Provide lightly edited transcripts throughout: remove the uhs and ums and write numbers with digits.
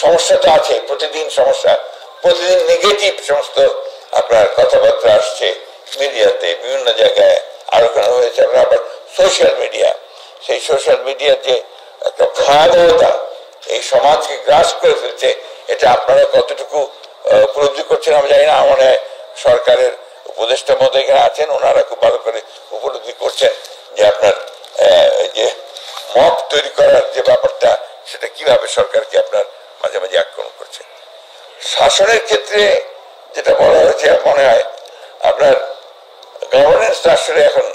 সমস্যা তো আছে, প্রতিদিন সমস্যা, প্রতিদিন নেগেটিভ সমস্ত আপনার কথাবার্তা আসছে মিডিয়াতে, বিভিন্ন জায়গায় আলোচনা হয়েছে। আমরা আবার সোশ্যাল মিডিয়া, সেই সোশ্যাল মিডিয়ার যে একটা ভয়াবহতা এই সমাজকে গ্রাস করে ফেলছে, এটা আপনারা কতটুকু উপলব্ধি করছেন আমি জানি না। মনে হয় সরকারের উপদেষ্টা মধ্যে এখানে আছেন, ওনারা খুব ভালো করে উপলব্ধি করছেন যে আপনার যে মব তৈরি করার যে ব্যাপারটা, সেটা কিভাবে সরকারকে আপনার মাঝে মাঝে আক্রমণ করছে। শাসনের ক্ষেত্রে যেটা বলা হয়েছে, মনে হয় আপনার গভর্নেন্স আসলে এখন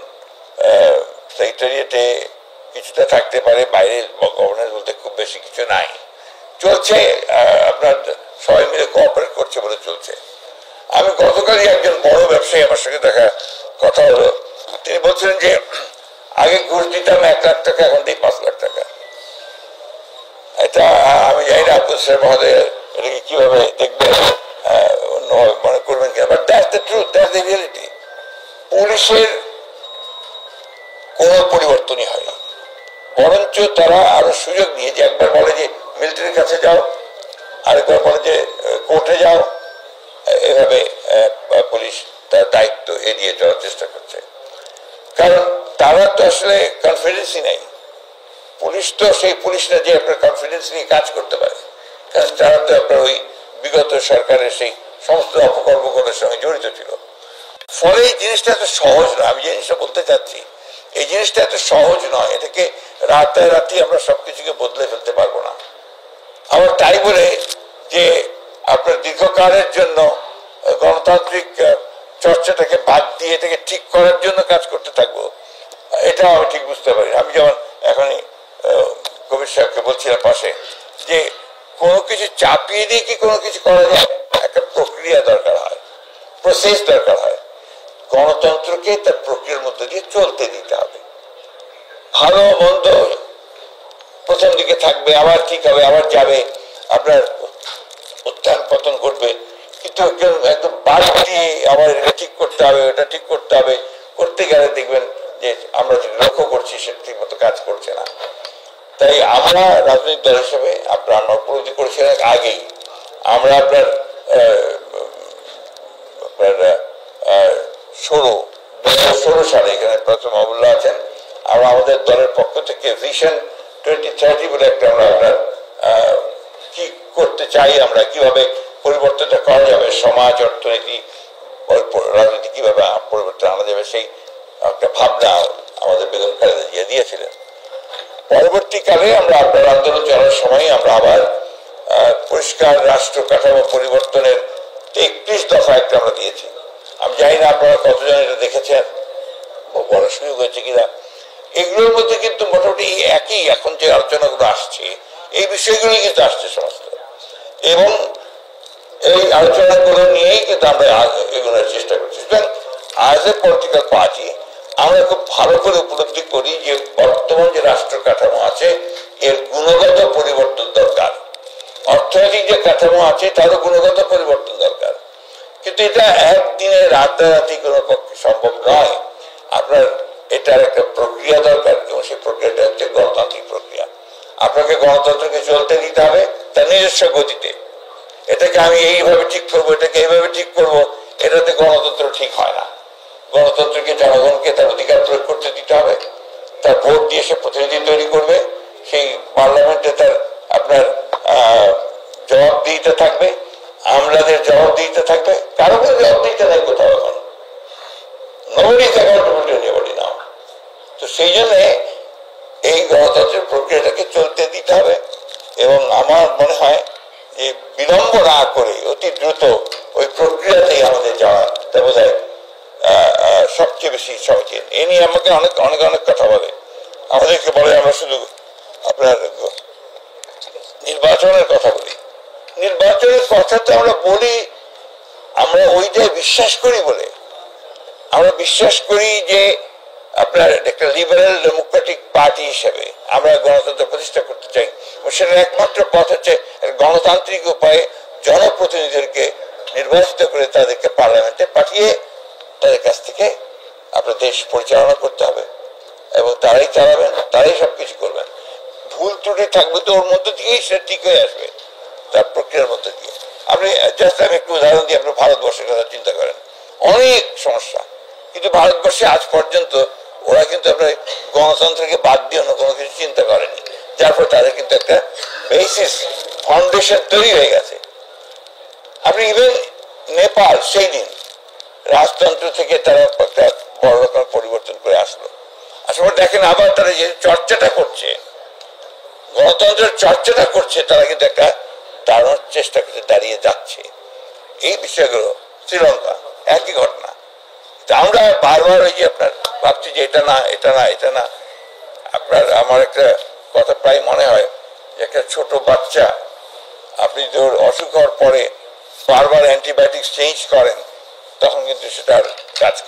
সেক্রেটারিয়েটে কিছুটা থাকতে পারে, বাইরে গভর্নেন্স বলতে খুব বেশি কিছু নাই, চলছে আপনার সবাই মিলে কোঅপারেট করছে বলে চলছে। আমি গতকালই একজন বড় ব্যবসায়ী আমার সঙ্গে দেখা কথা হলো, তিনি বলছিলেন যে আগে ঘুষ দিতাম 1 লাখ টাকা, এখন দিই 5 লাখ টাকা। এটা আমি জানি না আব্দুল সাহেব মহোদয় এটাকে কিভাবে দেখবেন, অন্যভাবে মনে করবেন কিনা, but that's the truth, that's the reality. পুলিশের কোনো পরিবর্তনই হয়নি, বরঞ্চ তারা আরো সুযোগ নিয়ে, যে একবার বলে যে মিলিটারির কাছে যাও, আরেকবার বলে যে কোর্টে যাও, এভাবে পুলিশ তার দায়িত্ব এড়িয়ে চলার চেষ্টা করছে। কারণ তারা তো আসলে কনফিডেন্সই নেই। পুলিশ তো সেই পুলিশ না যে আপনার কনফিডেন্স নিয়ে কাজ করতে পারে, কারণ তারা তো আপনার ওই বিগত সরকারের সেই সমস্ত অপকর্মগুলোর সঙ্গে জড়িত ছিল। ফলে এই জিনিসটা এত সহজ নয়। আমি জিনিসটা বলতে চাচ্ছি, এই জিনিসটা এত সহজ নয়, এটাকে রাতারাতি আমরা সবকিছুকে বদলে ফেলতে পারবো না। আবার তাই বলে যে আপনার দীর্ঘকালের জন্য গণতান্ত্রিক চর্চাটাকে বাদ দিয়ে এটাকে ঠিক করার জন্য কাজ করতে থাকবো, এটা আমি ঠিক বুঝতে পারি। আমি যেমন এখনই কবির সাহেবকে বলছিলাম পাশে, যে কোনো কিছু চাপিয়ে দিয়ে কি কোনো কিছু করা যায়, একটা প্রক্রিয়া দরকার হয়, প্রসেস দরকার হয়। গণতন্ত্রকে তার প্রক্রিয়ার মধ্যে দিয়ে চলতে দিতে হবে। ভালো মন্দ প্রথম দিকে থাকবে, আবার ঠিক হবে, আবার যাবে, আপনার উত্থান পতন ঘটবে, কিন্তু একদম বাদ দিয়ে আবার এটা ঠিক করতে হবে, এটা ঠিক করতে হবে, করতে গেলে দেখবেন যে আমরা যেটা লক্ষ্য করছি সেটা ঠিক মতো কাজ করছে না। তাই আমরা রাজনৈতিক দল হিসেবে আপনার উপলব্ধি করেছিলাম আগেই, আমরা আপনার 2016 সালে এখানে প্রথম আবুল্লাহ আছেন, আমরা আমাদের দলের পক্ষ থেকে ভিশন 2030 বলে একটা আমরা আপনার কি করতে চাই, আমরা কিভাবে পরিবর্তনটা করা যাবে, সমাজ, অর্থনীতি, রাজনীতি কিভাবে পরিবর্তন আনা যাবে, সেই একটা ভাবনা আমাদের বেগম খালেদা জিয়া দিয়েছিলেন। পরবর্তীকালে আমরা আপনার আন্দোলন চলার সময় আমরা আবার পরিষ্কার রাষ্ট্র কাঠামো পরিবর্তনের 31 দফা একটা আমরা দিয়েছি। আমি জানি না আপনারা কতজন এটা দেখেছেন, বড় সুযোগ হয়েছে কিনা। এগুলোর মধ্যে কিন্তু মোটামুটি একই এখন যে আলোচনাগুলো আসছে, এই বিষয়গুলোই কিন্তু আসছে সমস্ত, এবং এই আলোচনাগুলো নিয়েই কিন্তু আমরা এগুলোর চেষ্টা করছি। সুতরাং আজ এ পলিটিক্যাল পার্টি আমরা খুব ভালো করে উপলব্ধি করি যে বর্তমান যে রাষ্ট্র কাঠামো আছে এর গুণগত পরিবর্তন দরকার, অর্থনৈতিক যে কাঠামো আছে তারও গুণগত পরিবর্তন দরকার। কিন্তু এটা একদিনে রাতারাতি কোনো পক্ষে সম্ভব নয়। আপনার এটার একটা প্রক্রিয়া দরকার, এবং সেই প্রক্রিয়াটা হচ্ছে গণতান্ত্রিক প্রক্রিয়া। আপনাকে গণতন্ত্রকে চলতে দিতে হবে তার নিজস্ব গতিতে। এটাকে আমি এইভাবে ঠিক করবো, এটাকে এইভাবে ঠিক করবো, এটাতে গণতন্ত্র ঠিক হয় না। গণতন্ত্রকে জনগণকে তার অধিকার প্রয়োগ করতে দিতে হবে, তার ভোট দিয়ে সে প্রতিনিধি তৈরি করবে, সেই পার্লামেন্টে তার আপনার জবাবদিহিতা থাকবে, আমলাদের জবাবদিহিতা থাকবে, কারো কোনো জবাবদিহিতা নেই কোথাও এখন, nobody is accountable to anybody now. তো সেই জন্য এই গণতন্ত্রের প্রক্রিয়াটাকে চলতে দিতে হবে, এবং আমার মনে হয় যে বিলম্ব না করে অতি দ্রুত ওই প্রক্রিয়াতেই আমাদের যাওয়া, তা বোধ হয় সবচেয়ে বেশি সমীচীন। এ নিয়ে আমাকে অনেক অনেক অনেক কথা বলে, আমাদেরকে বলে আমরা শুধু আপনার নির্বাচনের কথা বলি। নির্বাচনের কথা তো আমরা বলি, আমরা ওইটাই বিশ্বাস করি বলে। আমরা বিশ্বাস করি যে আপনার একটা লিবারেল ডেমোক্রেটিক পার্টি হিসেবে আমরা গণতন্ত্র প্রতিষ্ঠা করতে চাই, সেটার একমাত্র পথ হচ্ছে গণতান্ত্রিক উপায়ে জনপ্রতিনিধিদেরকে নির্বাচিত করে তাদেরকে পার্লামেন্টে পাঠিয়ে তাদের কাছ থেকে আপনার দেশ পরিচালনা করতে হবে, এবং তারাই চালাবেন, তারাই সবকিছু করবেন। ভুল ত্রুটি থাকবে তো ওর মধ্যে থেকেই সেটা ঠিক হয়ে আসবে। তা তার প্রক্রিয়ার মধ্যে দিয়ে। আপনি জাস্ট আমি একটু উদাহরণ দিয়ে আপনি ভারতবর্ষের কথা চিন্তা করেন, অনেক সমস্যা, কিন্তু ভারতবর্ষে আজ পর্যন্ত ওরা কিন্তু আপনার গণতন্ত্রকে বাদ দিয়ে অন্য কোনো কিছু চিন্তা করেনি, যার ফলে তাদের কিন্তু একটা বেসিস ফাউন্ডেশন তৈরি হয়ে গেছে। আপনি ইভেন নেপাল সেই দিন রাজতন্ত্র থেকে তারা একটা বড় রকম পরিবর্তন করে আসলো। আসলে দেখেন আবার তারা যে চর্চাটা করছে, গণতন্ত্রের চর্চাটা করছে, তারা কিন্তু একটা দাঁড়ানোর চেষ্টা করতে দাঁড়িয়ে যাচ্ছে। এই বিষয়গুলো শ্রীলঙ্কা একই ঘটনা। আমরা বারবার ওই যে আপনার ভাবছি যে এটা না এটা না এটা না। আপনার আমার একটা কথা প্রায় মনে হয় যে একটা ছোট বাচ্চা আপনি যদি ওর অসুখ হওয়ার পরে বারবার অ্যান্টিবায়োটিক চেঞ্জ করেন তখন কিন্তু সেটা আর কাজ করে।